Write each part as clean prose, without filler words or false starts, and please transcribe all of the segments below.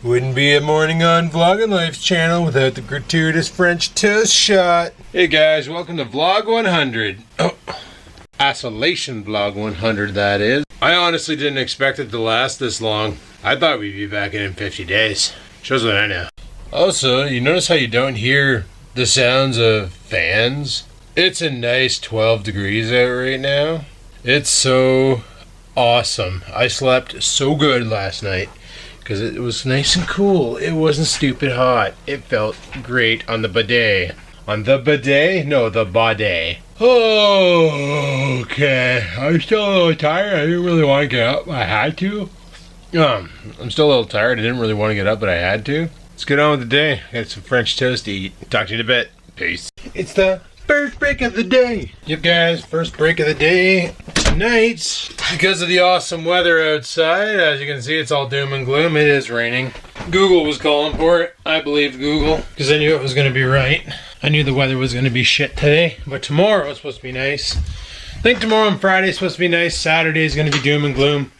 Wouldn't be a morning on Vlogging Life's channel without the gratuitous French toast shot. Hey guys, welcome to Vlog 100. Oh, Isolation Vlog 100 that is. I honestly didn't expect it to last this long. I thought we'd be back in 50 days. Shows what I know. Also, you notice how you don't hear the sounds of fans? It's a nice 12 degrees out right now. It's so awesome. I slept so good last night because it was nice and cool. It wasn't stupid hot. It felt great on the bidet. On the bidet? No, the bidet. Oh, okay. I'm still a little tired. I didn't really want to get up. I had to. I'm still a little tired. I didn't really want to get up, but I had to. Let's get on with the day. I got some French toast to eat. Talk to you in a bit. Peace. It's the first break of the day. Yep, guys. First break of the day tonight. Because of the awesome weather outside, as you can see, it's all doom and gloom. It is raining. Google was calling for it. I believed Google because I knew it was going to be right. I knew the weather was going to be shit today, but tomorrow it's supposed to be nice. I think tomorrow and Friday is supposed to be nice. Saturday is going to be doom and gloom.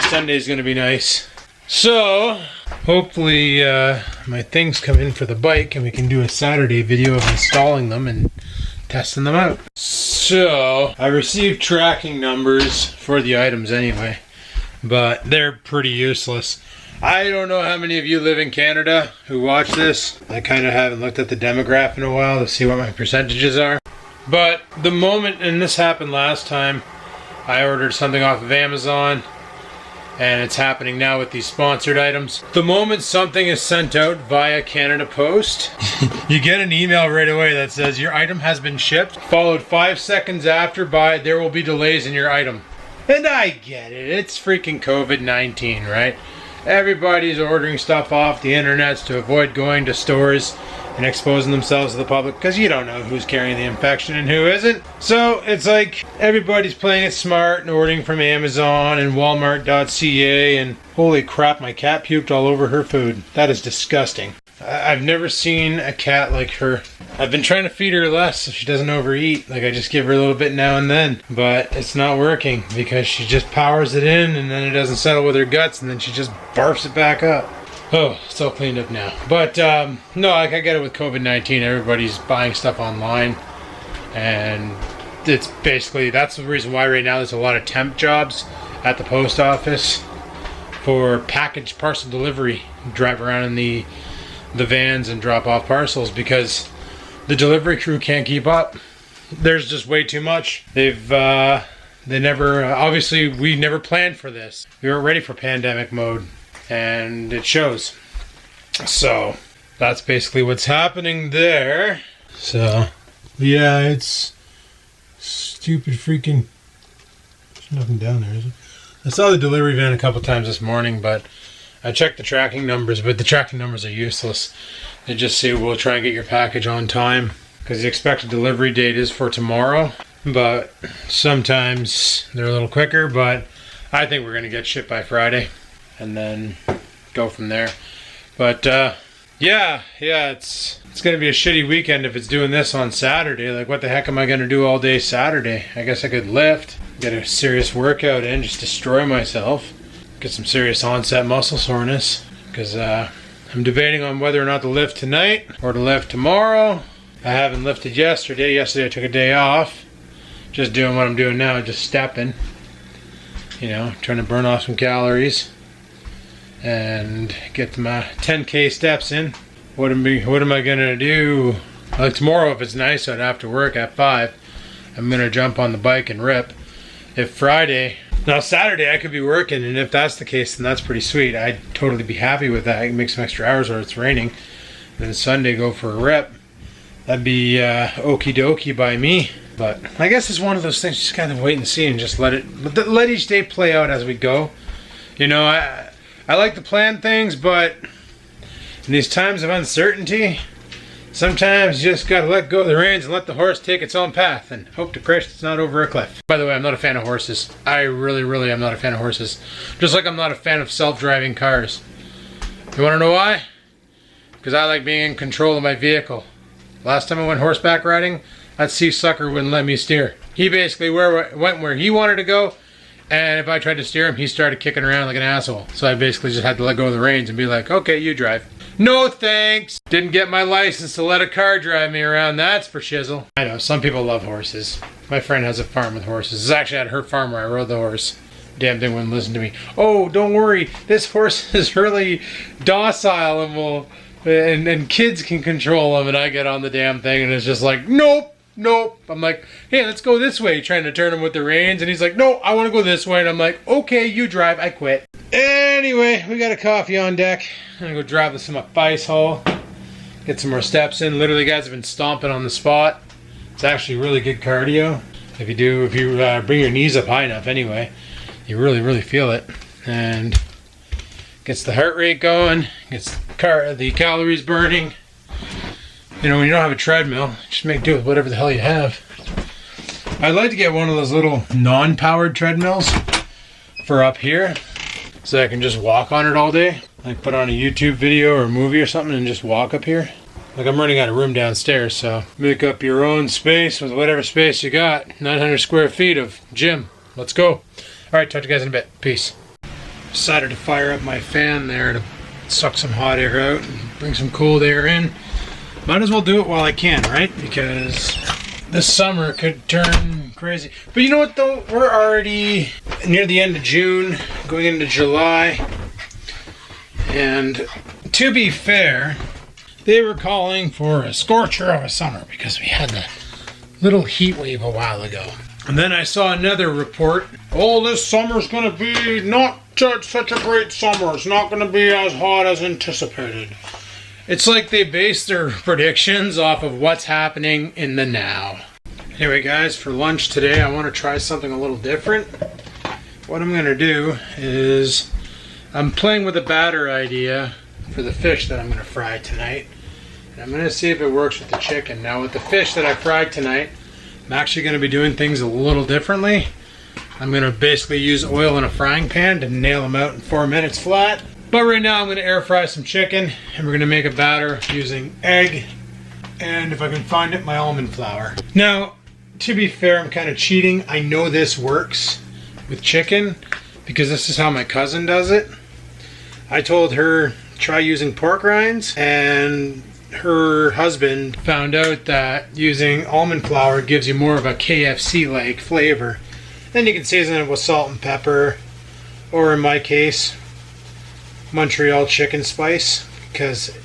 Sunday is going to be nice. So, hopefully my things come in for the bike and we can do a Saturday video of installing them and testing them out. So, I received tracking numbers for the items anyway, but they're pretty useless. I don't know how many of you live in Canada who watch this. I kind of haven't looked at the demographic in a while to see what my percentages are. But the moment, and this happened last time, I ordered something off of Amazon, and it's happening now with these sponsored items. The moment something is sent out via Canada Post, you get an email right away that says your item has been shipped, followed 5 seconds after by there will be delays in your item. And I get it, it's freaking COVID-19, right? Everybody's ordering stuff off the internet to avoid going to stores and exposing themselves to the public because you don't know who's carrying the infection and who isn't. So it's like everybody's playing it smart and ordering from Amazon and Walmart.ca, and holy crap, my cat puked all over her food. That is disgusting. I've never seen a cat like her. I've been trying to feed her less so she doesn't overeat. Like, I just give her a little bit now and then, but it's not working because she just powers it in and then it doesn't settle with her guts and then she just barfs it back up. Oh, it's all cleaned up now. But no, like, I get it with COVID-19. Everybody's buying stuff online, and it's basically, that's the reason why right now there's a lot of temp jobs at the post office for package parcel delivery. Drive around in the vans and drop off parcels because the delivery crew can't keep up. There's just way too much. They never, obviously we never planned for this. We weren't ready for pandemic mode, and it shows. So that's basically what's happening there. So yeah, it's stupid freaking, there's nothing down there, is it? I saw the delivery van a couple times this morning, but I checked the tracking numbers, but the tracking numbers are useless. They just say we'll try and get your package on time because the expected delivery date is for tomorrow, but sometimes they're a little quicker. But I think we're gonna get shipped by Friday and then go from there. But yeah, it's gonna be a shitty weekend if it's doing this on Saturday. Like, what the heck am I gonna do all day Saturday? I guess I could lift, get a serious workout in, just destroy myself. Get some serious onset muscle soreness because I'm debating on whether or not to lift tonight or to lift tomorrow. I haven't lifted yesterday. Yesterday I took a day off. Just doing what I'm doing now, just stepping. You know, trying to burn off some calories and get my 10K steps in. What am I gonna do? Like tomorrow, if it's nice, I'd have to work at 5. I'm gonna jump on the bike and rip. If Friday, now Saturday I could be working, and if that's the case, then that's pretty sweet. I'd totally be happy with that. I can make some extra hours or it's raining. Then Sunday go for a rip. That'd be okie dokie by me. But I guess it's one of those things, just kind of wait and see and just let each day play out as we go. You know, I like to plan things, but in these times of uncertainty, sometimes you just gotta let go of the reins and let the horse take its own path and hope to Christ it's not over a cliff. By the way, I'm not a fan of horses. I really am not a fan of horses. Just like I'm not a fan of self-driving cars. You wanna know why? Because I like being in control of my vehicle. Last time I went horseback riding, that sea sucker wouldn't let me steer. He basically went where he wanted to go, And if I tried to steer him, he started kicking around like an asshole. So I basically just had to let go of the reins and be like, okay, you drive. No thanks. Didn't get my license to let a car drive me around. That's for shizzle. I know, some people love horses. My friend has a farm with horses. It's actually at her farm where I rode the horse. Damn thing wouldn't listen to me. Oh, don't worry. This horse is really docile and will... And kids can control him. And I get on the damn thing and it's just like, nope. Nope. I'm like, hey, let's go this way. Trying to turn him with the reins. And he's like, no, I want to go this way. And I'm like, okay, you drive. I quit. Anyway, we got a coffee on deck. I'm going to go drive this in my ice hole. Get some more steps in. Literally, guys, have been stomping on the spot. It's actually really good cardio. If you bring your knees up high enough anyway, you really, really feel it. And gets the heart rate going. Gets the calories burning. You know, when you don't have a treadmill, just make do with whatever the hell you have. I'd like to get one of those little non-powered treadmills for up here so I can just walk on it all day. Like put on a YouTube video or a movie or something and just walk up here. Like I'm running out of room downstairs, so make up your own space with whatever space you got. 900 square feet of gym. Let's go. Alright, talk to you guys in a bit. Peace. Decided to fire up my fan there to suck some hot air out and bring some cold air in. Might as well do it while I can, right? Because this summer could turn crazy. But you know what though? We're already near the end of June, going into July. And to be fair, they were calling for a scorcher of a summer because we had the little heat wave a while ago. And then I saw another report. Oh, this summer's going to be not such a great summer. It's not going to be as hot as anticipated. It's like they base their predictions off of what's happening in the now. Anyway, guys, for lunch today, I want to try something a little different. What I'm going to do is I'm playing with a batter idea for the fish that I'm going to fry tonight. And I'm going to see if it works with the chicken. Now, with the fish that I fried tonight, I'm actually going to be doing things a little differently. I'm going to basically use oil in a frying pan to nail them out in 4 minutes flat. But right now I'm going to air fry some chicken and we're going to make a batter using egg and, if I can find it, my almond flour. Now, to be fair, I'm kind of cheating. I know this works with chicken because this is how my cousin does it. I told her try using pork rinds and her husband found out that using almond flour gives you more of a KFC-like flavor. Then you can season it with salt and pepper, or in my case, Montreal chicken spice, because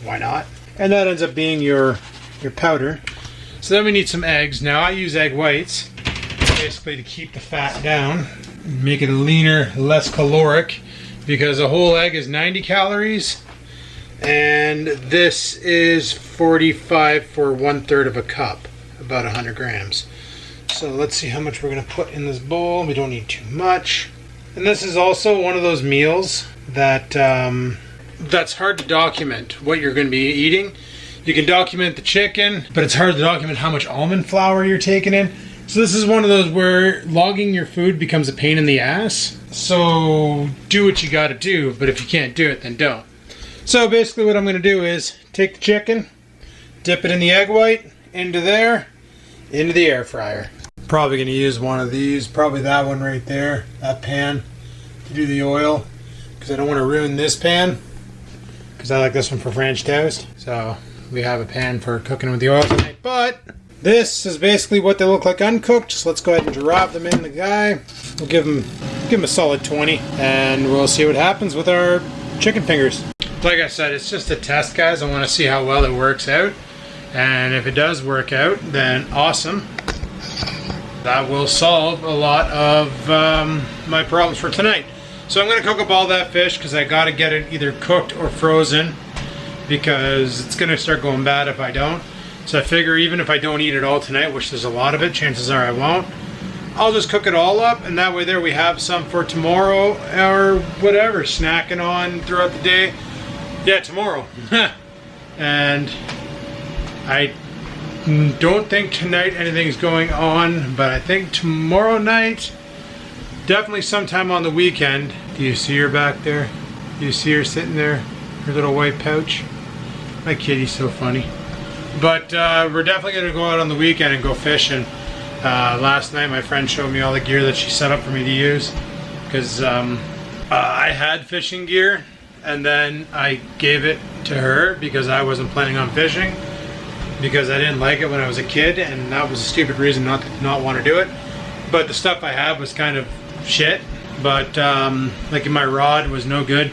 why not? And that ends up being your powder. So then we need some eggs. Now I use egg whites basically to keep the fat down, make it leaner, less caloric, because a whole egg is 90 calories and this is 45 for 1/3 of a cup, about 100 grams. So let's see how much we're going to put in this bowl. We don't need too much. And this is also one of those meals that that's hard to document what you're going to be eating. You can document the chicken, but it's hard to document how much almond flour you're taking in. So this is one of those where logging your food becomes a pain in the ass. So do what you got to do, but if you can't do it, then don't. So basically what I'm going to do is take the chicken, dip it in the egg white, into there, into the air fryer. Probably going to use one of these, probably that one right there, that pan, to do the oil, because I don't want to ruin this pan, because I like this one for French toast. So we have a pan for cooking with the oil tonight, but this is basically what they look like uncooked. So let's go ahead and drop them in the guy. We'll give them a solid 20, and we'll see what happens with our chicken fingers. Like I said, it's just a test, guys. I want to see how well it works out, and if it does work out, then awesome. That will solve a lot of my problems for tonight. So I'm going to cook up all that fish because I got to get it either cooked or frozen, because it's going to start going bad if I don't. So I figure even if I don't eat it all tonight, which there's a lot of it, chances are I won't, I'll just cook it all up, and that way there we have some for tomorrow or whatever, snacking on throughout the day. Yeah, tomorrow. And I don't think tonight anything's going on, but I think tomorrow night, definitely sometime on the weekend. Do you see her back there? Do you see her sitting there? Her little white pouch? My kitty's so funny. But we're definitely going to go out on the weekend and go fishing. Last night my friend showed me all the gear that she set up for me to use, because I had fishing gear and then I gave it to her because I wasn't planning on fishing, because I didn't like it when I was a kid, and that was a stupid reason not to not want to do it. But the stuff I had was kind of shit. But like my rod was no good.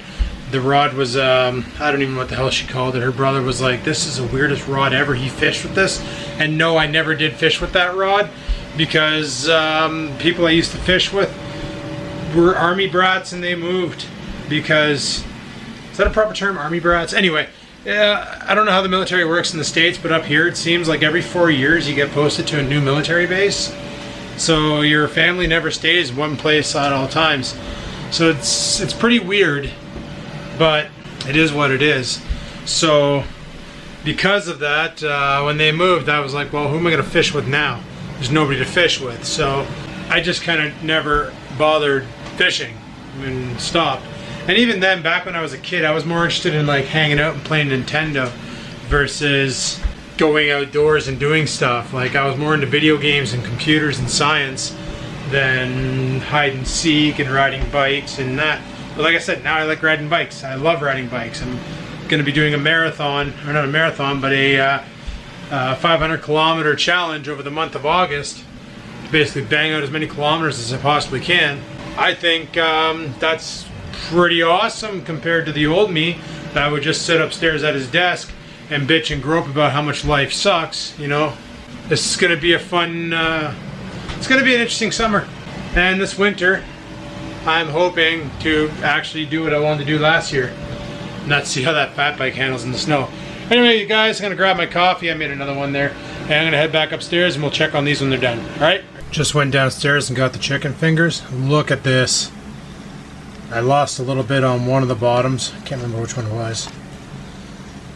The rod was I don't even know what the hell she called it. Her brother was like, "This is the weirdest rod ever. He fished with this." And no, I never did fish with that rod, because people I used to fish with were army brats, and they moved because, is that a proper term, army brats? Anyway, I don't know how the military works in the States, but up here it seems like every 4 years you get posted to a new military base. So your family never stays in one place at all times. So it's pretty weird, but it is what it is. So because of that, when they moved, I was like, well, who am I going to fish with now? There's nobody to fish with. So I just kind of never bothered fishing and stopped. And even then, back when I was a kid, I was more interested in like hanging out and playing Nintendo versus going outdoors and doing stuff. Like, I was more into video games and computers and science than hide and seek and riding bikes and that. But like I said, now I like riding bikes. I love riding bikes. I'm going to be doing a marathon, or not a marathon, but a 500 kilometer challenge over the month of August to basically bang out as many kilometers as I possibly can. I think that's pretty awesome compared to the old me that would just sit upstairs at his desk and bitch and grope about how much life sucks. You know, this is going to be a fun, it's going to be an interesting summer. And this winter, I'm hoping to actually do what I wanted to do last year, not see how that fat bike handles in the snow. Anyway, you guys, I'm going to grab my coffee. I made another one there. And I'm going to head back upstairs and we'll check on these when they're done. Alright? Just went downstairs and got the chicken fingers. Look at this. I lost a little bit on one of the bottoms. I can't remember which one it was.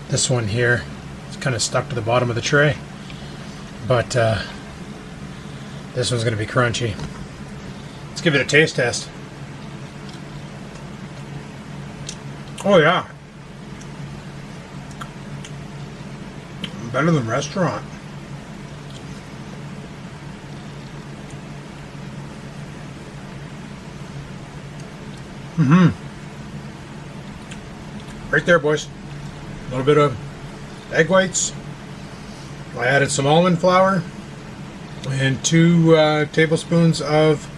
This one here. It's kind of stuck to the bottom of the tray. But this one's going to be crunchy. Let's give it a taste test. Oh yeah. Better than restaurant. Right there, boys. A little bit of egg whites. I added some almond flour and 2 tablespoons of,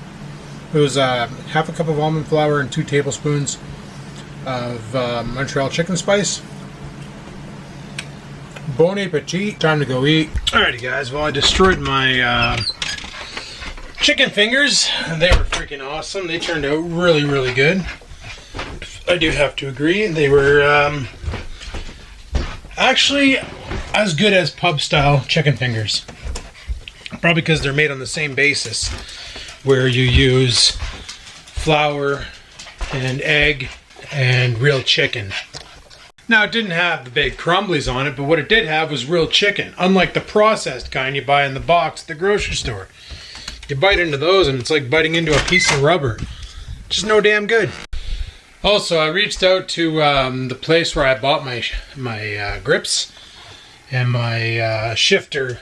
it was half a cup of almond flour and 2 tablespoons of Montreal chicken spice. Bon appetit. Time to go eat. Alrighty guys, well, I destroyed my chicken fingers. They were freaking awesome. They turned out really, really good. I do have to agree. They were actually as good as pub style chicken fingers. Probably because they're made on the same basis, where you use flour and egg and real chicken. Now, it didn't have the big crumblies on it, but what it did have was real chicken, unlike the processed kind you buy in the box at the grocery store. You bite into those and it's like biting into a piece of rubber. Just no damn good. Also, I reached out to the place where I bought my grips and my shifter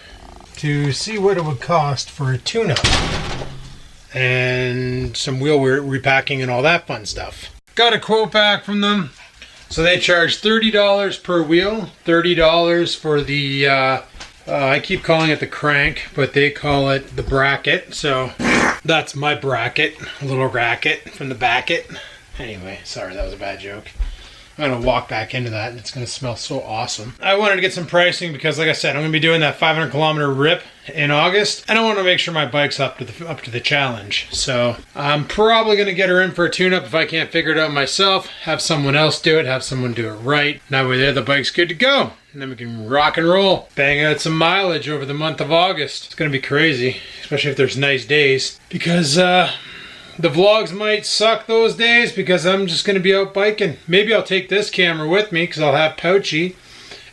to see what it would cost for a tune-up and some wheel repacking and all that fun stuff. Got a quote back from them. So they charge $30 per wheel, $30 for the, I keep calling it the crank, but they call it the bracket. So that's my bracket, a little racket from the backet. Anyway, sorry, that was a bad joke. I'm going to walk back into that and it's going to smell so awesome. I wanted to get some pricing because, like I said, I'm going to be doing that 500 kilometer rip in August, and I want to make sure my bike's up to the challenge. So I'm probably going to get her in for a tune-up if I can't figure it out myself. Have someone else do it. Have someone do it right. That way there, the bike's good to go. And then we can rock and roll. Bang out some mileage over the month of August. It's going to be crazy, especially if there's nice days. Because the vlogs might suck those days because I'm just going to be out biking. Maybe I'll take this camera with me because I'll have Pouchy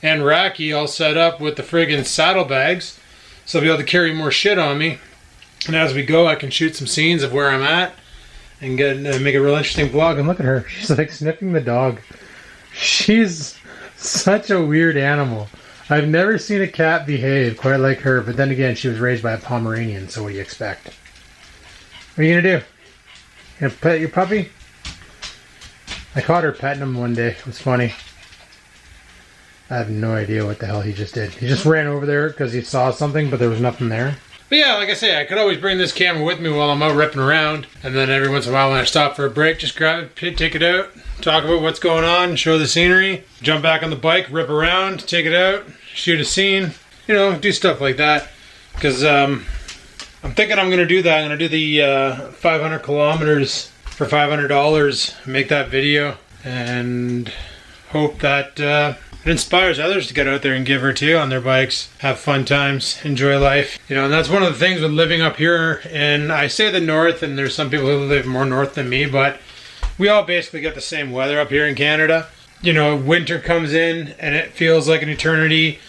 and Racky all set up with the friggin' saddlebags. So I'll be able to carry more shit on me. And as we go, I can shoot some scenes of where I'm at and make a real interesting vlog. And look at her. She's like sniffing the dog. She's such a weird animal. I've never seen a cat behave quite like her, but then again, she was raised by a Pomeranian, so what do you expect? What are you gonna do? You gonna pet your puppy? I caught her petting him one day. It was funny. I have no idea what the hell he just did. He just ran over there because he saw something, but there was nothing there. But yeah, like I say, I could always bring this camera with me while I'm out ripping around. And then every once in a while when I stop for a break, just grab it, take it out, talk about what's going on, show the scenery, jump back on the bike, rip around, take it out, shoot a scene, you know, do stuff like that. Because I'm thinking I'm going to do that. I'm going to do the 500 kilometers for $500, make that video, and hope that it inspires others to get out there and give her too on their bikes, have fun times, enjoy life. You know, and that's one of the things with living up here. And I say the north, and there's some people who live more north than me, but we all basically get the same weather up here in Canada. You know, winter comes in and it feels like an eternity.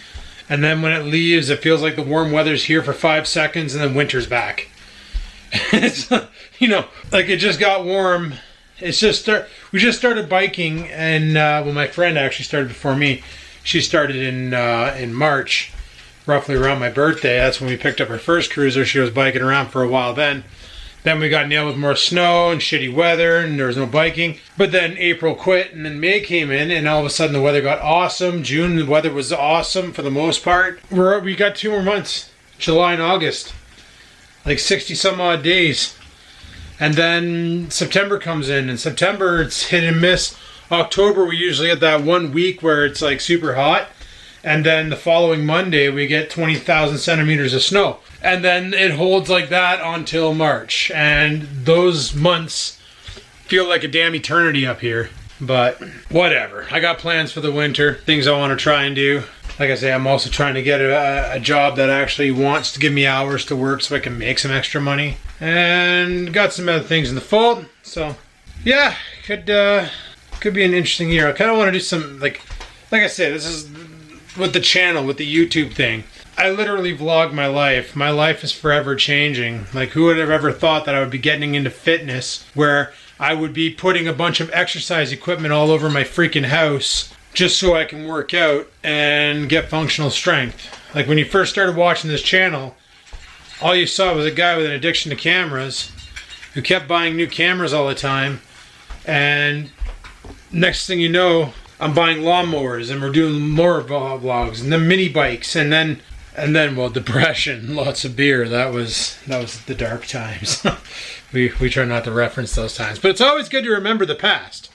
And then when it leaves, it feels like the warm weather's here for 5 seconds and then winter's back. It's, you know, like it just got warm. It's just we just started biking, and well, my friend actually started before me. She started in March, roughly around my birthday. That's when we picked up her first cruiser. She was biking around for a while then. Then we got nailed with more snow and shitty weather, and there was no biking. But then April quit, and then May came in, and all of a sudden the weather got awesome. June, the weather was awesome for the most part. We got 2 more months, July and August, like 60 some odd days. And then September comes in, and September it's hit and miss. October we usually get that 1 week where it's like super hot, and then the following Monday we get 20,000 centimeters of snow. And then it holds like that until March, and those months feel like a damn eternity up here. But whatever, I got plans for the winter, things I want to try and do. Like I say, I'm also trying to get a job that actually wants to give me hours to work so I can make some extra money. And got some other things in the fold. So, yeah, could be an interesting year. I kind of want to do some, like I said, this is with the channel, with the YouTube thing. I literally vlog my life. My life is forever changing. Like, who would have ever thought that I would be getting into fitness, where I would be putting a bunch of exercise equipment all over my freaking house just so I can work out and get functional strength. Like, when you first started watching this channel, all you saw was a guy with an addiction to cameras who kept buying new cameras all the time. And next thing you know, I'm buying lawnmowers, and we're doing more vlogs, and then mini bikes, and then well, depression, lots of beer. That was the dark times. we try not to reference those times, but it's always good to remember the past.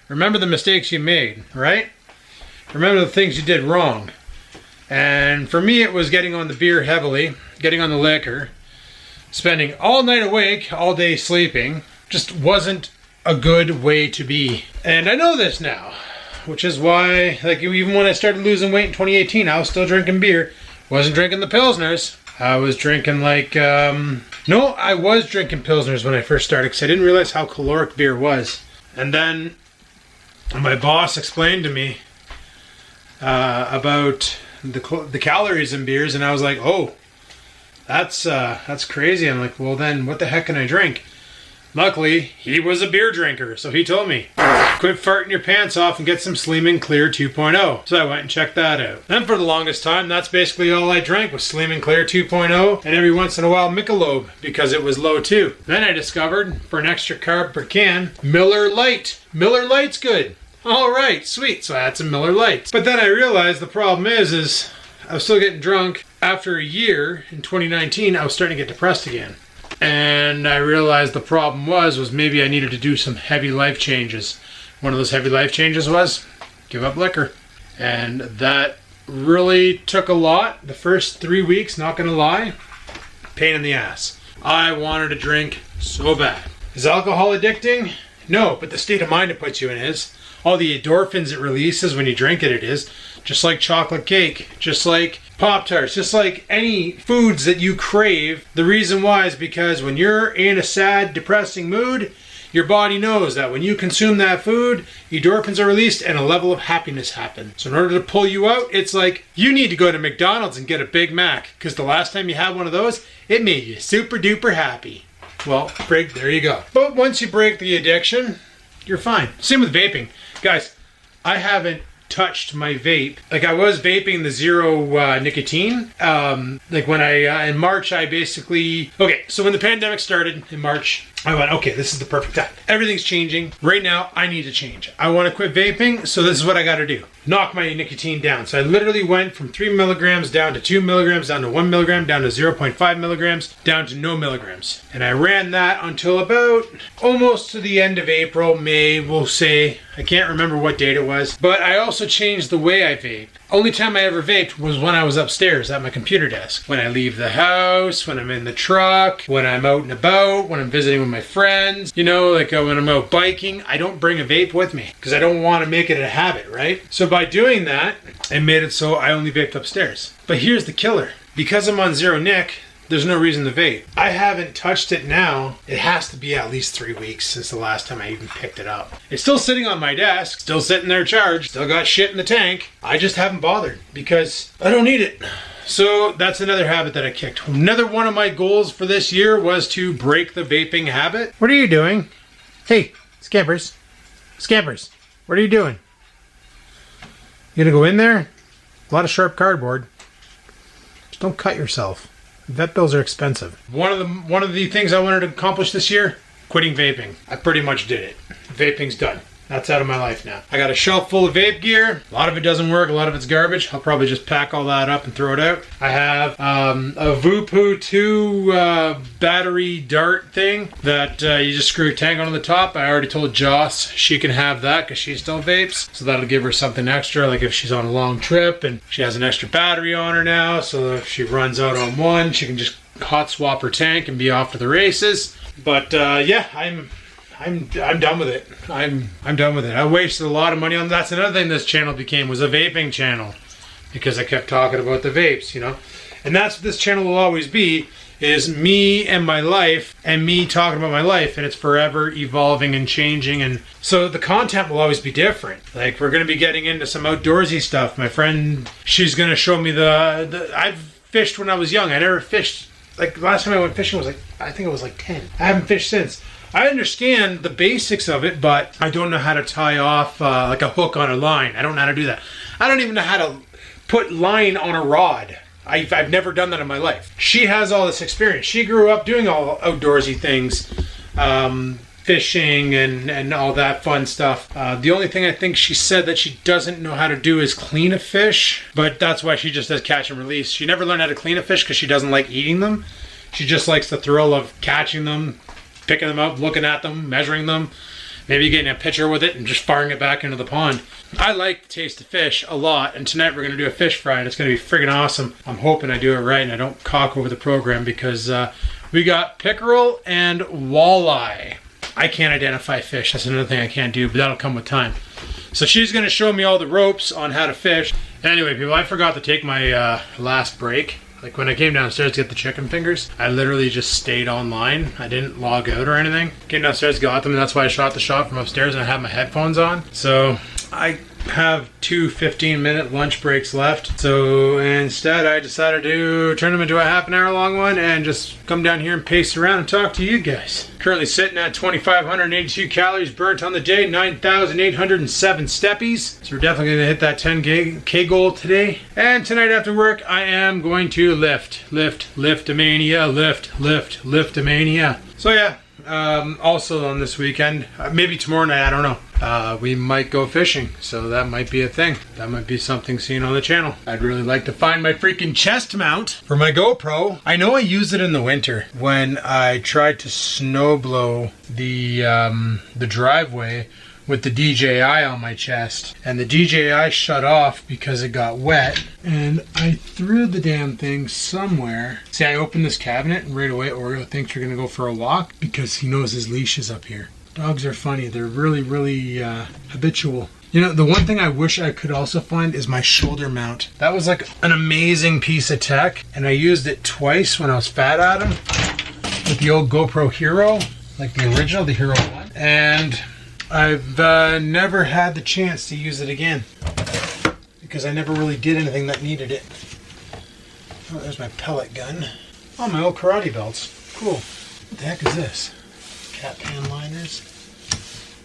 Remember the mistakes you made, right? Remember the things you did wrong. And for me, it was getting on the beer heavily, getting on the liquor, spending all night awake, all day sleeping. Just wasn't a good way to be. And I know this now, which is why, like, even when I started losing weight in 2018, I was still drinking beer. Wasn't drinking the Pilsners. I was drinking like, no, I was drinking Pilsners when I first started because I didn't realize how caloric beer was. And then my boss explained to me about the calories in beers, and I was like, oh, that's crazy. I'm like, well then, what the heck can I drink? Luckily, he was a beer drinker, so he told me, quit farting your pants off and get some Sleeman Clear 2.0. So I went and checked that out. Then for the longest time, that's basically all I drank was Sleeman Clear 2.0, and every once in a while Michelob, because it was low too. Then I discovered, for an extra carb per can, Miller Lite. Miller Lite's good. All right, sweet. So I had some Miller Lites. But then I realized the problem is I was still getting drunk. After a year, in 2019, I was starting to get depressed again. And I realized the problem was maybe I needed to do some heavy life changes. One of those heavy life changes was give up liquor. And that really took a lot. The first 3 weeks, not gonna lie, pain in the ass. I wanted to drink so bad. Is alcohol addicting? No, but the state of mind it puts you in is. All the endorphins it releases when you drink it is. Just like chocolate cake, just like Pop-Tarts, just like any foods that you crave. The reason why is because when you're in a sad, depressing mood, your body knows that when you consume that food, endorphins are released and a level of happiness happens. So in order to pull you out, it's like you need to go to McDonald's and get a Big Mac, because the last time you had one of those, it made you super duper happy. Well, frig, there you go. But once you break the addiction, you're fine. Same with vaping. Guys, I haven't touched my vape. Like I was vaping the zero nicotine. Like when in March, I basically, okay, so when the pandemic started in March, I went, okay, this is the perfect time. Everything's changing. Right now, I need to change. I want to quit vaping, so this is what I got to do. Knock my nicotine down. So I literally went from 3 milligrams down to 2 milligrams, down to 1 milligram, down to 0.5 milligrams, down to no milligrams. And I ran that until about almost to the end of April, May, we'll say. I can't remember what date it was. But I also changed the way I vape. Only time I ever vaped was when I was upstairs at my computer desk. When I leave the house, when I'm in the truck, when I'm out and about, when I'm visiting with my friends, you know, like when I'm out biking, I don't bring a vape with me because I don't want to make it a habit, right? So by doing that, I made it so I only vaped upstairs. But here's the killer. Because I'm on zero nic, there's no reason to vape. I haven't touched it now. It has to be at least 3 weeks since the last time I even picked it up. It's still sitting on my desk, still sitting there charged, still got shit in the tank. I just haven't bothered because I don't need it. So that's another habit that I kicked. Another one of my goals for this year was to break the vaping habit. What are you doing? Hey, Scampers. Scampers, what are you doing? You gonna go in there? A lot of sharp cardboard. Just don't cut yourself. Vet bills are expensive. One of the things I wanted to accomplish this year, quitting vaping. I pretty much did it. Vaping's done. That's out of my life now. I got a shelf full of vape gear. A lot of it doesn't work. A lot of it's garbage. I'll probably just pack all that up and throw it out. I have a Vupu 2 battery dart thing that you just screw a tank on the top. I already told Joss she can have that because she still vapes. So that'll give her something extra, like if she's on a long trip and she has an extra battery on her now. So if she runs out on one, she can just hot swap her tank and be off to the races. But yeah, I'm done with it. I'm done with it. I wasted a lot of money on that's another thing this channel became was a vaping channel because I kept talking about the vapes, you know. And that's what this channel will always be, is me and my life and me talking about my life, and it's forever evolving and changing, and so the content will always be different. Like we're going to be getting into some outdoorsy stuff. My friend, she's going to show me I've fished when I was young. I never fished. Like the last time I went fishing was I think it was like 10. I haven't fished since. I understand the basics of it, but I don't know how to tie off like a hook on a line. I don't know how to do that. I don't even know how to put line on a rod. I've never done that in my life. She has all this experience. She grew up doing all outdoorsy things, fishing and all that fun stuff. The only thing I think she said that she doesn't know how to do is clean a fish, but that's why she just does catch and release. She never learned how to clean a fish because she doesn't like eating them. She just likes the thrill of catching them, picking them up, looking at them, measuring them, maybe getting a picture with it and just firing it back into the pond. I like the taste of fish a lot, and tonight we're going to do a fish fry, and it's going to be friggin' awesome. I'm hoping I do it right and I don't cock over the program because we got pickerel and walleye. I can't identify fish. That's another thing I can't do, but that'll come with time. So she's going to show me all the ropes on how to fish. Anyway, people, I forgot to take my last break. Like when I came downstairs to get the chicken fingers, I literally just stayed online. I didn't log out or anything. Came downstairs, got them, and that's why I shot the shot from upstairs and I have my headphones on. So I have 2 15-minute lunch breaks left. So instead I decided to turn them into a half an hour long one and just come down here and pace around and talk to you guys. Currently sitting at 2,582 calories burnt on the day, 9,807 steppies. So we're definitely going to hit that 10K goal today. And tonight after work, I am going to liftamania. So yeah, also on this weekend, maybe tomorrow night, I don't know. We might go fishing, so that might be a thing. That might be something seen on the channel. I'd really like to find my freaking chest mount for my GoPro. I know I use it in the winter when I tried to snow blow the driveway with the DJI on my chest, and the DJI shut off because it got wet, and I threw the damn thing somewhere. See, I opened this cabinet and right away Oreo thinks we're gonna go for a walk because he knows his leash is up here. Dogs are funny. They're really habitual. You know, the one thing I wish I could also find is my shoulder mount. That was like an amazing piece of tech, and I used it twice when I was Fat Adam with the old GoPro Hero, like the original, the Hero 1. And I've never had the chance to use it again because I never really did anything that needed it. Oh, there's my pellet gun. Oh, my old karate belts. Cool. What the heck is this? Cat pan liners.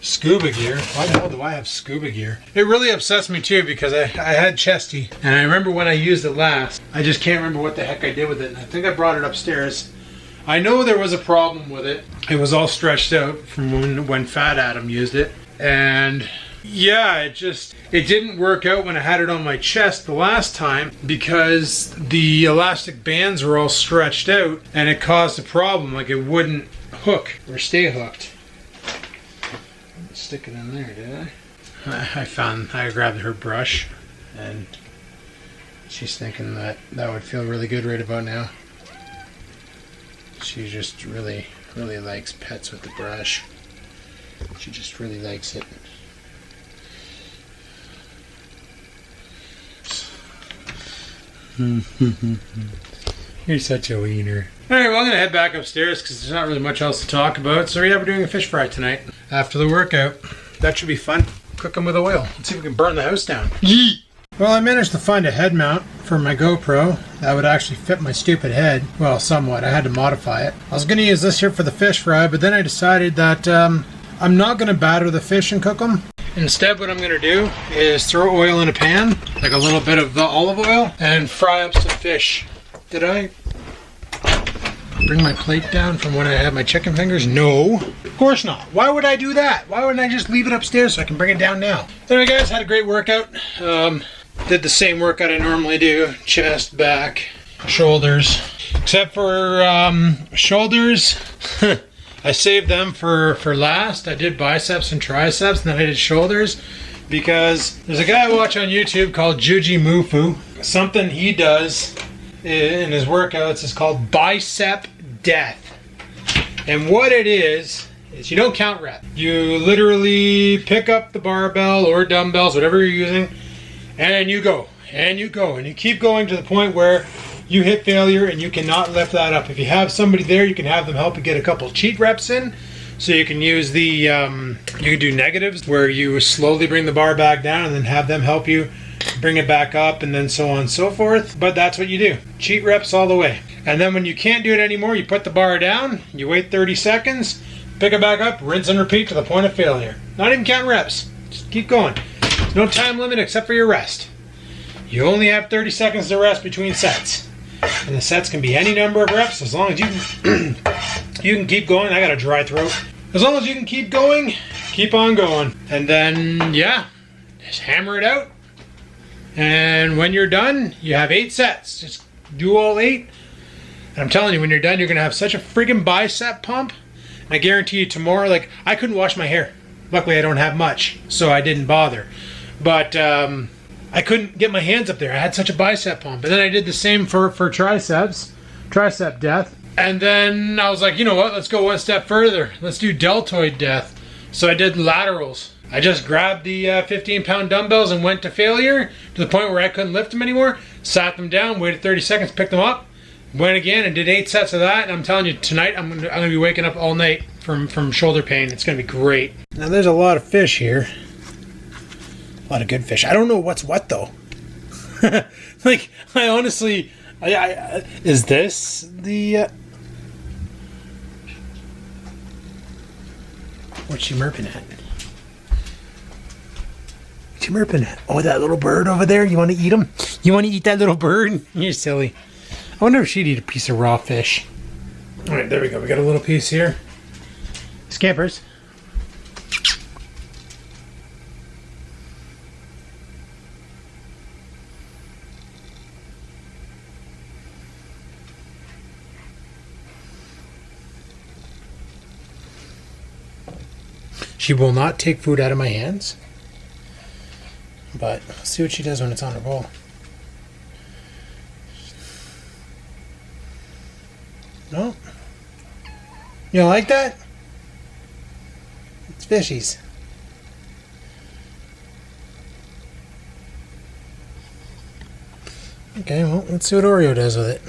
Scuba gear? Why the hell do I have scuba gear? It really upsets me too because I had Chesty. And I remember when I used it last. I just can't remember what the heck I did with it. And I think I brought it upstairs. I know there was a problem with it. It was all stretched out from when Fat Adam used it. And yeah, it didn't work out when I had it on my chest the last time because the elastic bands were all stretched out and it caused a problem. Like it wouldn't hook or stay hooked. Stick it in there, did I? I grabbed her brush and she's thinking that would feel really good right about now. She just really likes pets with the brush. She just really likes it. You're such a wiener. Alright, well I'm going to head back upstairs because there's not really much else to talk about. So yeah, we're doing a fish fry tonight after the workout. That should be fun. Cook them with oil. Let's see if we can burn the house down. Yeet! Well, I managed to find a head mount for my GoPro that would actually fit my stupid head. Well, somewhat. I had to modify it. I was going to use this here for the fish fry, but then I decided that I'm not going to batter the fish and cook them. Instead, what I'm going to do is throw oil in a pan, like a little bit of the olive oil, and fry up some fish. Did I bring my plate down from when I had my chicken fingers? No, of course not. Why would I do that? Why wouldn't I just leave it upstairs so I can bring it down now? Anyway, guys, had a great workout. Did the same workout I normally do. Chest, back, shoulders. Except for shoulders. I saved them for last. I did biceps and triceps, and then I did shoulders because there's a guy I watch on YouTube called Juji Mufu. Something he does in his workouts is called bicep death. And what it is you don't count reps. You literally pick up the barbell or dumbbells, whatever you're using, and you go, and you go, and you keep going to the point where you hit failure and you cannot lift that up. If you have somebody there, you can have them help you get a couple cheat reps in. So you can use the, you can do negatives where you slowly bring the bar back down and then have them help you bring it back up and then so on and so forth. But that's what you do. Cheat reps all the way. And then when you can't do it anymore, you put the bar down, you wait 30 seconds, pick it back up, rinse and repeat to the point of failure. Not even count reps. Just keep going. There's no time limit except for your rest. You only have 30 seconds to rest between sets. And the sets can be any number of reps as long as you can, you can keep going. I got a dry throat. As long as you can keep going, keep on going. And then, yeah, just hammer it out. And when you're done, you have 8 sets. Just do all 8. And I'm telling you, when you're done, you're going to have such a freaking bicep pump. And I guarantee you tomorrow, like, I couldn't wash my hair. Luckily, I don't have much, so I didn't bother. But, I couldn't get my hands up there. I had such a bicep pump. And then I did the same for triceps, tricep death. And then I was like, you know what? Let's go one step further. Let's do deltoid death. So I did laterals. I just grabbed the 15-pound dumbbells and went to failure to the point where I couldn't lift them anymore. Sat them down, waited 30 seconds, picked them up, went again and did 8 sets of that. And I'm telling you, tonight I'm gonna be waking up all night from shoulder pain. It's gonna be great. Now there's a lot of fish here. A lot of good fish. I don't know what's what though. Like, I honestly, is this the? What's she murping at? What's she murping at? Oh, that little bird over there. You want to eat him? You want to eat that little bird? You're silly. I wonder if she'd eat a piece of raw fish. All right, there we go. We got a little piece here. Scampers. She will not take food out of my hands, but let's see what she does when it's on her bowl. No? You don't like that? It's fishies. Okay, well, let's see what Oreo does with it.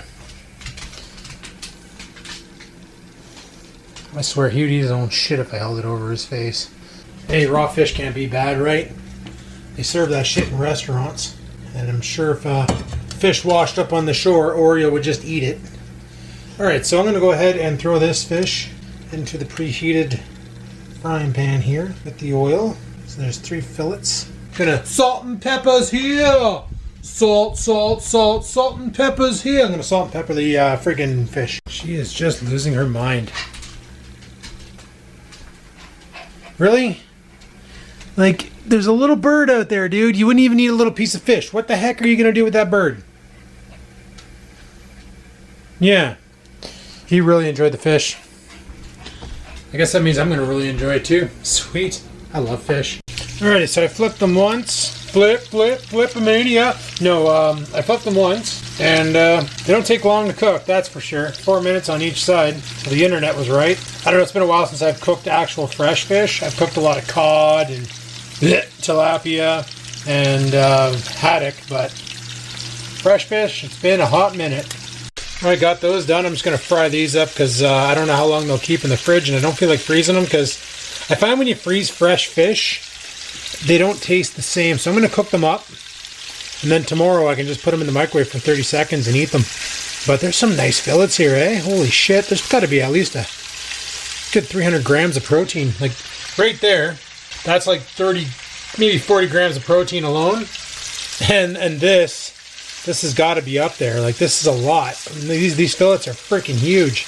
I swear he would eat his own shit if I held it over his face. Hey, raw fish can't be bad, right? They serve that shit in restaurants. And I'm sure if fish washed up on the shore, Oreo would just eat it. Alright, so I'm going to go ahead and throw this fish into the preheated frying pan here with the oil. So there's 3 fillets. Gonna salt and peppers here. Salt, salt, salt, salt and peppers here. I'm gonna salt and pepper the friggin' fish. She is just losing her mind. Really? Like, there's a little bird out there, dude. You wouldn't even eat a little piece of fish. What the heck are you gonna do with that bird? Yeah. He really enjoyed the fish. I guess that means I'm gonna really enjoy it too. Sweet. I love fish. Alrighty, so I flipped them once. Flip, flip, flip-a-mania. No, I flipped them once. And they don't take long to cook, that's for sure. 4 minutes on each side. So the internet was right. I don't know, it's been a while since I've cooked actual fresh fish. I've cooked a lot of cod and tilapia and haddock, but fresh fish, it's been a hot minute. I got those done. I'm just going to fry these up because I don't know how long they'll keep in the fridge, and I don't feel like freezing them because I find when you freeze fresh fish, they don't taste the same. So I'm going to cook them up, and then tomorrow I can just put them in the microwave for 30 seconds and eat them. But there's some nice fillets here, eh? Holy shit, there's got to be at least a good 300 grams of protein. Like, right there, that's like 30, maybe 40 grams of protein alone. And this has got to be up there. Like, this is a lot. I mean, these fillets are freaking huge.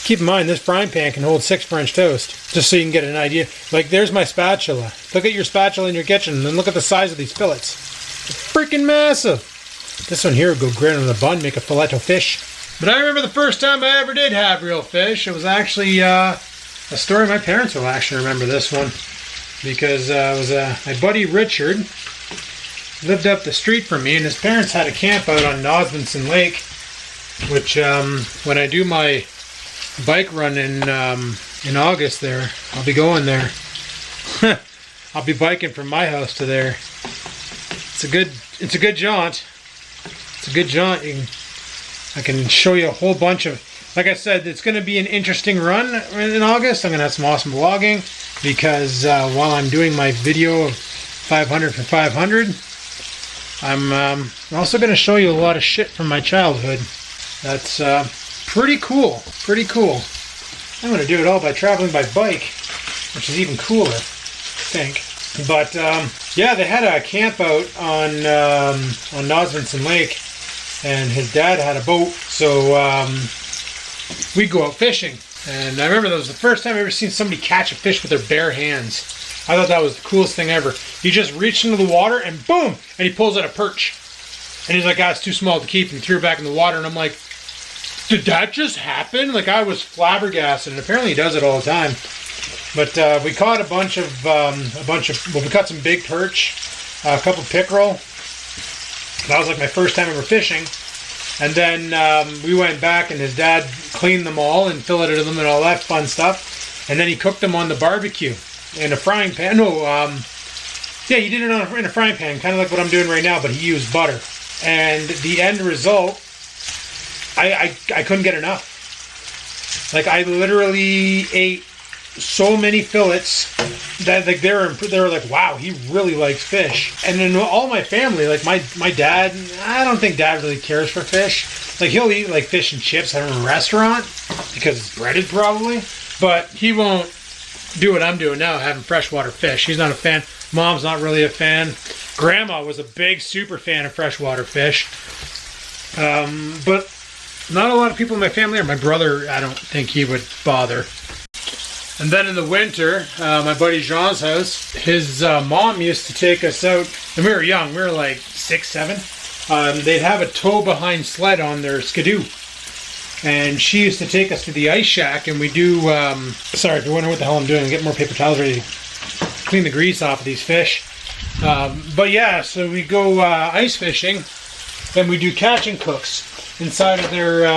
Keep in mind, this frying pan can hold 6 French toast, just so you can get an idea. Like, there's my spatula. Look at your spatula in your kitchen, and then look at the size of these fillets. They're freaking massive. This one here would go great on the bun, make a filet of fish. But I remember the first time I ever did have real fish. It was actually a story my parents will actually remember this one. Because it was my buddy Richard lived up the street from me, and his parents had a camp out on Nosvinson Lake, which when I do my bike run in August there, I'll be going there. I'll be biking from my house to there. It's a good jaunt. It's a good jaunt. I can show you a whole bunch of, like I said, it's going to be an interesting run in August. I'm going to have some awesome vlogging because while I'm doing my video of 500 for 500, I'm also going to show you a lot of shit from my childhood. That's pretty cool. Pretty cool. I'm going to do it all by traveling by bike, which is even cooler, I think. But yeah, they had a camp out on Nosvinson Lake, and his dad had a boat, so we'd go out fishing. And I remember that was the first time I ever seen somebody catch a fish with their bare hands. I thought that was the coolest thing ever. He just reached into the water and boom, and he pulls out a perch. And he's like, ah, it's too small to keep, and he threw it back in the water, and I'm like, did that just happen? Like, I was flabbergasted, and apparently he does it all the time. But we caught a bunch of, well, we caught some big perch, a couple pickerel. That was like my first time ever fishing. And then we went back, and his dad cleaned them all and filleted them and all that fun stuff. And then he cooked them on the barbecue in a frying pan. No, yeah, he did it in a frying pan, kind of like what I'm doing right now, but he used butter. And the end result, I couldn't get enough. Like, I literally ate so many fillets that like they were like, wow, he really likes fish. And then all my family, like my dad, I don't think dad really cares for fish. Like, he'll eat like fish and chips at a restaurant because it's breaded probably, but he won't do what I'm doing now, having freshwater fish. He's not a fan. Mom's not really a fan. Grandma was a big super fan of freshwater fish, but not a lot of people in my family, or my brother, I don't think he would bother. And then in the winter, my buddy Jean's house, his mom used to take us out, and we were young, we were like 6, 7. They'd have a tow-behind sled on their skidoo. And she used to take us to the ice shack, and we do, sorry if you're wondering what the hell I'm doing, I'm getting more paper towels ready to clean the grease off of these fish. But yeah, so we go ice fishing, and we do catch and cooks. Inside of their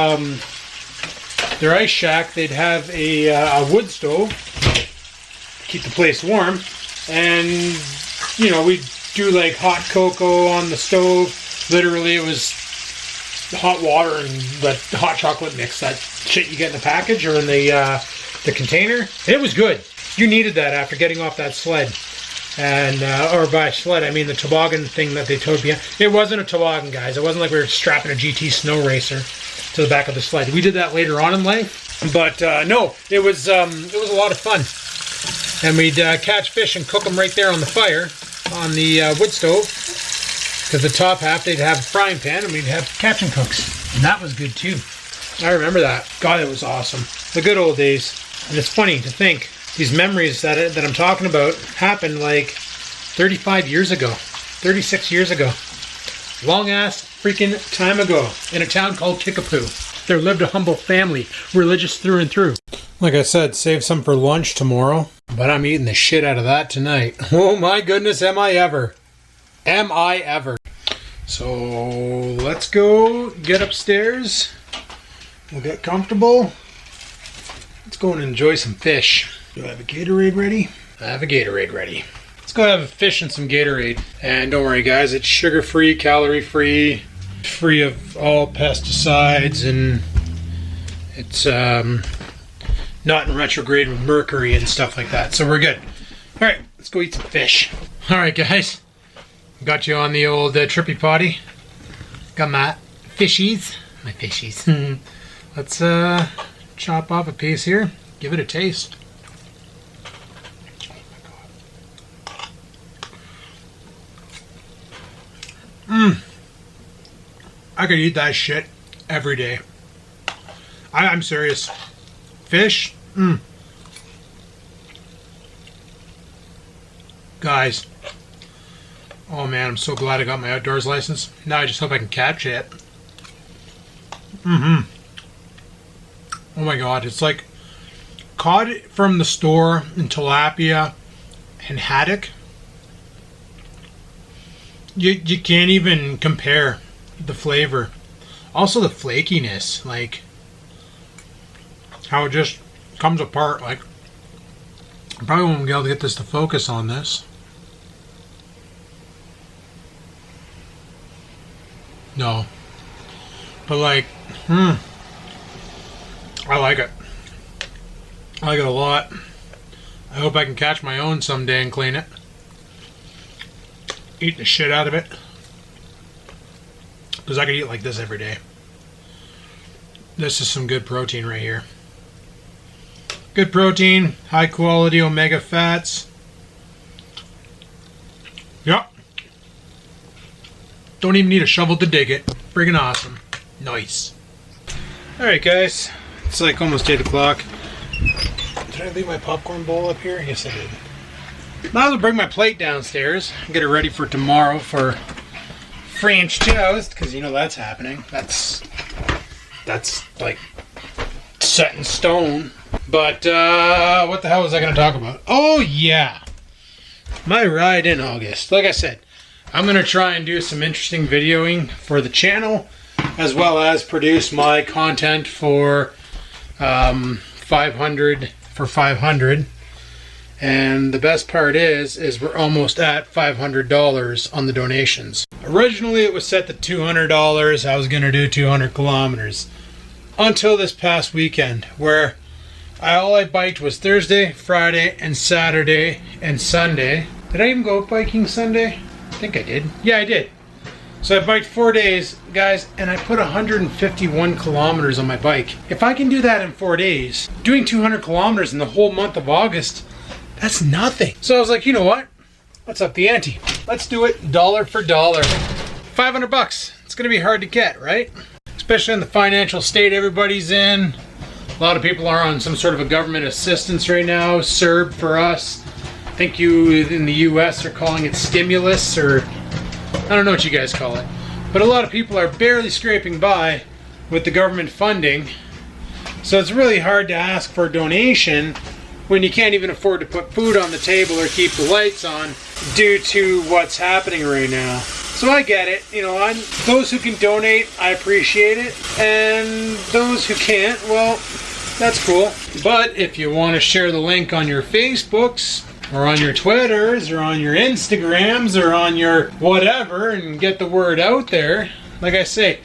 ice shack, they'd have a wood stove to keep the place warm, and you know, we'd do like hot cocoa on the stove. Literally, it was hot water and the hot chocolate mix, that shit you get in the package or in the container. It was good. You needed that after getting off that sled. And or by sled, I mean the toboggan thing that they towed behind. It wasn't a toboggan, guys. It wasn't like we were strapping a GT snow racer to the back of the sled. We did that later on in life, but no, it was a lot of fun. And we'd catch fish and cook them right there on the fire, on the wood stove. Because the top half, they'd have a frying pan, and we'd have catch and cooks. And that was good too. I remember that. God, it was awesome. The good old days. And it's funny to think, these memories that I'm talking about happened like 35 years ago. 36 years ago. Long ass freaking time ago. In a town called Kickapoo. There lived a humble family, religious through and through. Like I said, save some for lunch tomorrow. But I'm eating the shit out of that tonight. Oh my goodness, am I ever. Am I ever. So, let's go get upstairs. We'll get comfortable. Let's go and enjoy some fish. Do I have a Gatorade ready? I have a Gatorade ready. Let's go have a fish and some Gatorade. And don't worry guys, it's sugar-free, calorie-free, free of all pesticides, and it's not in retrograde with mercury and stuff like that. So we're good. Alright, let's go eat some fish. Alright guys, got you on the old trippy potty. Got my fishies. My fishies. Let's chop off a piece here. Give it a taste. I could eat that shit every day. I'm serious. Fish? Guys. Oh man, I'm so glad I got my outdoors license. Now I just hope I can catch it. Oh my god, it's like caught from the store in tilapia and haddock. You can't even compare the flavor. Also the flakiness, like how it just comes apart. Like I probably won't be able to get this to focus on this. No. But like, I like it. I like it a lot. I hope I can catch my own someday and clean it. Eat the shit out of it. Because I could eat like this every day. This is some good protein right here. Good protein, high quality omega fats. Yep. Don't even need a shovel to dig it. Friggin' awesome. Nice. Alright guys, it's like almost 8 o'clock. Did I leave my popcorn bowl up here? Yes I did. Now I'll bring my plate downstairs and get it ready for tomorrow for French toast, because you know that's happening. That's like set in stone. But what the hell was I going to talk about? Oh yeah, my ride in August. Like I said, I'm going to try and do some interesting videoing for the channel, as well as produce my content for 500 for 500. And the best part is we're almost at $500 on the donations. Originally it was set to $200. I was going to do 200 kilometers until this past weekend, where all I biked was Thursday, Friday, and Saturday, and Sunday. Did I even go biking Sunday? I think I did. Yeah, I did. So I biked 4 days, guys, and I put 151 kilometers on my bike. If I can do that in 4 days, doing 200 kilometers in the whole month of August, that's nothing. So I was like, you know what? Let's up the ante. Let's do it dollar for dollar. $500. It's gonna be hard to get, right? Especially in the financial state everybody's in. A lot of people are on some sort of a government assistance right now. CERB for us. I think you in the US are calling it stimulus, or I don't know what you guys call it. But a lot of people are barely scraping by with the government funding. So it's really hard to ask for a donation when you can't even afford to put food on the table or keep the lights on due to what's happening right now. So I get it, you know, those who can donate, I appreciate it, and those who can't, well, that's cool. But if you want to share the link on your Facebooks, or on your Twitters, or on your Instagrams, or on your whatever, and get the word out there, like I say,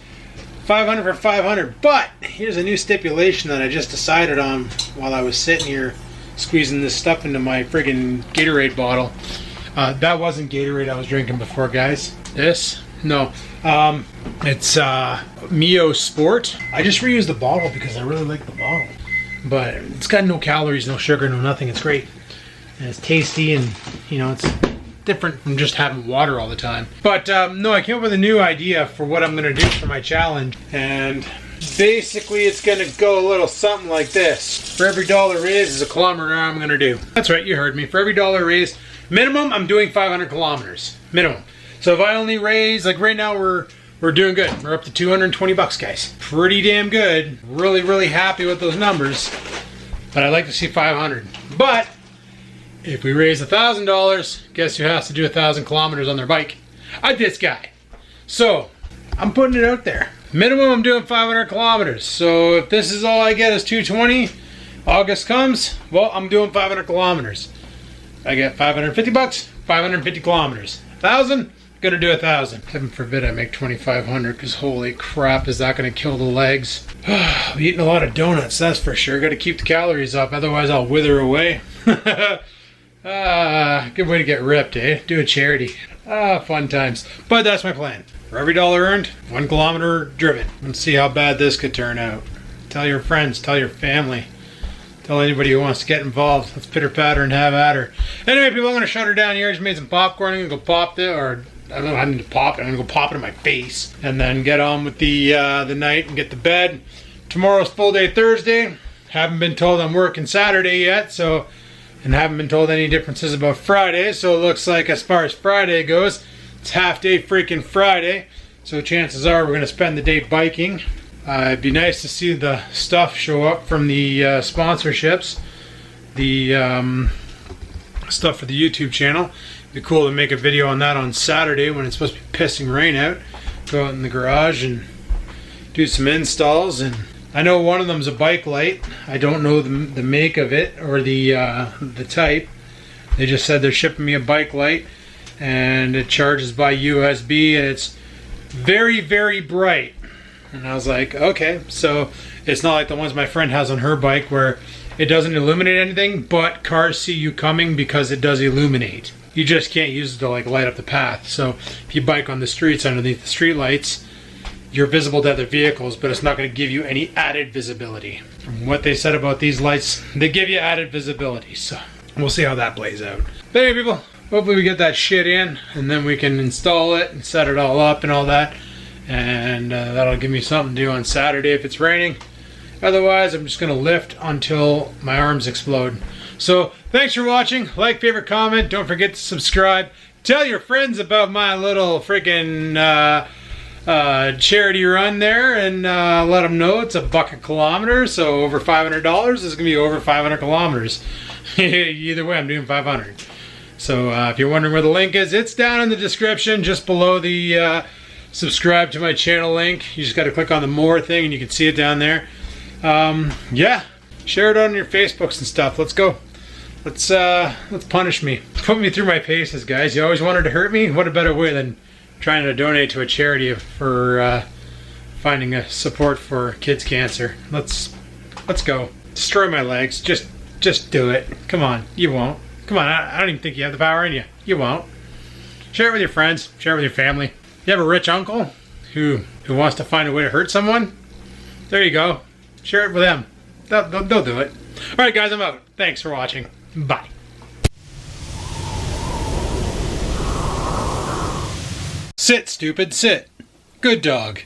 500 for 500. But here's a new stipulation that I just decided on while I was sitting here squeezing this stuff into my friggin' Gatorade bottle. That wasn't Gatorade I was drinking before, guys. This? No. It's Mio Sport. I just reused the bottle because I really like the bottle. But it's got no calories, no sugar, no nothing. It's great. and it's tasty, and you know, it's different from just having water all the time. But no, I came up with a new idea for what I'm gonna do for my challenge, and basically it's gonna go a little something like this. For every dollar raised is a kilometer I'm gonna do. That's right, you heard me. For every dollar raised, minimum, I'm doing 500 kilometers. Minimum. So if I only raise, like right now we're doing good. We're up to 220 bucks, guys. Pretty damn good. Really, really happy with those numbers. But I'd like to see 500. But if we raise $1,000, guess who has to do 1,000 kilometers on their bike? This guy. So I'm putting it out there. Minimum, I'm doing 500 kilometers. So if this is all I get is 220, August comes, well, I'm doing 500 kilometers. I get 550 bucks, 550 kilometers. 1,000, gonna do 1,000. Heaven forbid I make 2,500, because holy crap, is that gonna kill the legs? I'm eating a lot of donuts, that's for sure. Gotta keep the calories up, otherwise I'll wither away. Good way to get ripped, eh? Do a charity. Fun times. But that's my plan. For every dollar earned, 1 kilometer driven. Let's see how bad this could turn out. Tell your friends, tell your family. Tell anybody who wants to get involved. Let's pitter patter and have at her. Anyway, people, I'm going to shut her down here. I just made some popcorn. I'm going to go pop it, or I don't know, I need to pop it. I'm going to go pop it in my face. And then get on with the night and get to bed. Tomorrow's full day Thursday. Haven't been told I'm working Saturday yet, so, and haven't been told any differences about Friday. So it looks like as far as Friday goes, it's half day freaking Friday. So chances are we're going to spend the day biking. It'd be nice to see the stuff show up from the sponsorships, the stuff for the YouTube channel. It'd be cool to make a video on that on Saturday when it's supposed to be pissing rain out. Go out in the garage and do some installs. And I know one of them's a bike light. I don't know the make of it or the type. They just said they're shipping me a bike light, and it charges by USB, and it's very, very bright. And I was like, okay, so it's not like the ones my friend has on her bike where it doesn't illuminate anything, but cars see you coming because it does illuminate. You just can't use it to like light up the path. So if you bike on the streets underneath the street lights, you're visible to other vehicles, but it's not going to give you any added visibility. From what they said about these lights, they give you added visibility. So we'll see how that plays out. But anyway, people, hopefully we get that shit in, and then we can install it and set it all up and all that. And that'll give me something to do on Saturday if it's raining. Otherwise, I'm just going to lift until my arms explode. So, thanks for watching. Like, favorite, comment. Don't forget to subscribe. Tell your friends about my little freaking charity run there, and let them know it's $1 a kilometer. So, over $500 is going to be over 500 kilometers. Either way, I'm doing 500. So, if you're wondering where the link is, it's down in the description, just below the subscribe to my channel link. You just got to click on the more thing and you can see it down there. Yeah, share it on your Facebooks and stuff. Let's go. Let's punish me. Put me through my paces, guys. You always wanted to hurt me? What a better way than trying to donate to a charity for finding a support for kids' cancer. Let's go. Destroy my legs. Just do it. Come on. You won't. Come on. I don't even think you have the power in you. You won't. Share it with your friends. Share it with your family. You have a rich uncle who wants to find a way to hurt someone? There you go. Share it with them. They'll do it. Alright guys, I'm out. Thanks for watching. Bye. Sit, stupid, sit. Good dog.